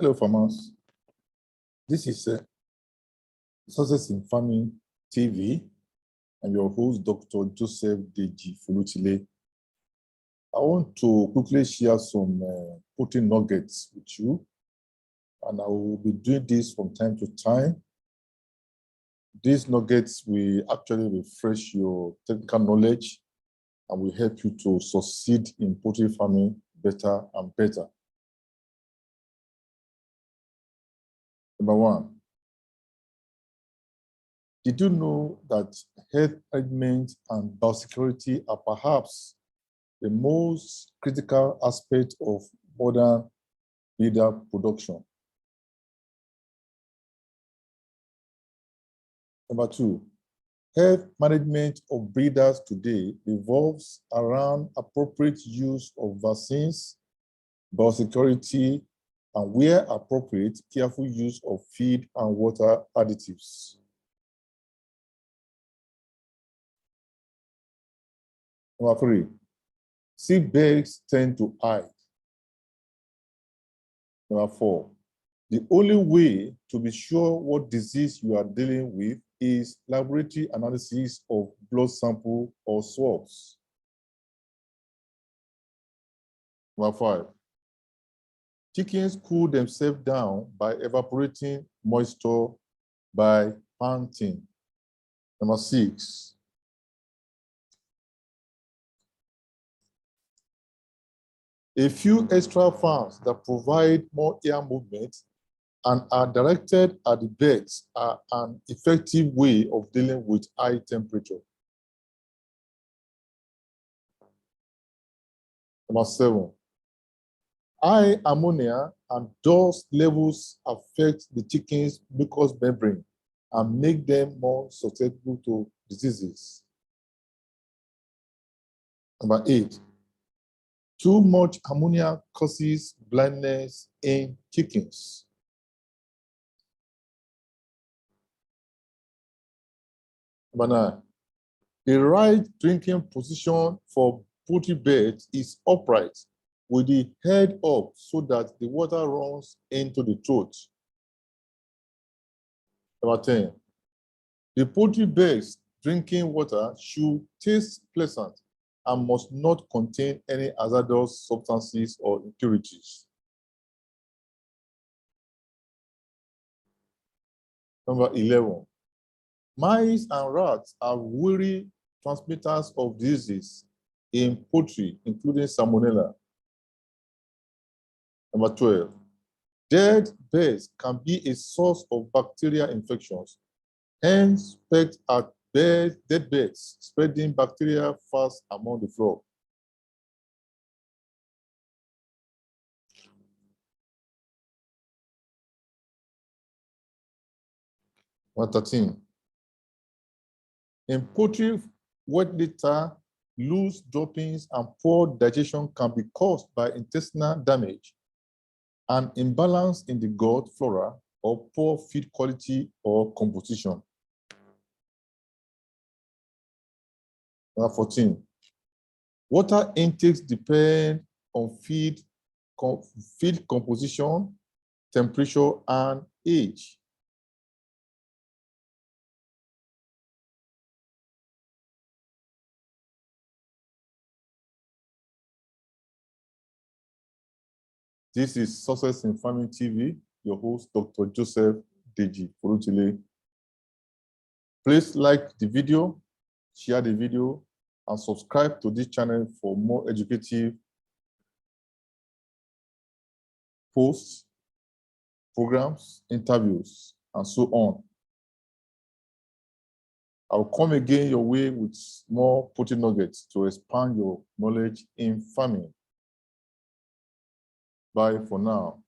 Hello, farmers. This is Success in Farming TV. I'm your host, Dr. Joseph Deji-Folutile. I want to quickly share some poultry nuggets with you, and I will be doing this from time to time. These nuggets will actually refresh your technical knowledge and will help you to succeed in poultry farming better and better. Number one, did you know that health management and biosecurity are perhaps the most critical aspect of modern breeder production? Number two, health management of breeders today revolves around appropriate use of vaccines, biosecurity, and where appropriate, careful use of feed and water additives. Number three, sick birds tend to hide. Number four, the only way to be sure what disease you are dealing with is laboratory analysis of blood sample or swabs. Number five, chickens cool themselves down by evaporating moisture by panting. Number six, a few extra fans that provide more air movement and are directed at the birds are an effective way of dealing with high temperature. Number seven, high ammonia and dust levels affect the chicken's mucous membrane and make them more susceptible to diseases. Number eight, too much ammonia causes blindness in chickens. Number nine, the right drinking position for poultry birds is upright with the head up so that the water runs into the throat. Number 10, the poultry birds drinking water should taste pleasant and must not contain any hazardous substances or impurities. Number 11, mice and rats are wary transmitters of diseases in poultry, including salmonella. Number 12, dead birds can be a source of bacterial infections. Hence, pecked at dead birds, spreading bacteria fast among the flock. Number 13, in poultry, wet litter, loose droppings, and poor digestion can be caused by intestinal damage, an imbalance in the gut flora, or poor feed quality or composition. Number 14, water intakes depend on feed composition, temperature, and age. This is Success in Farming TV, your host, Dr. Joseph Deji-Folutile. Please like the video, share the video, and subscribe to this channel for more educative posts, programs, interviews, and so on. I'll come again your way with more poultry nuggets to expand your knowledge in farming. Bye for now.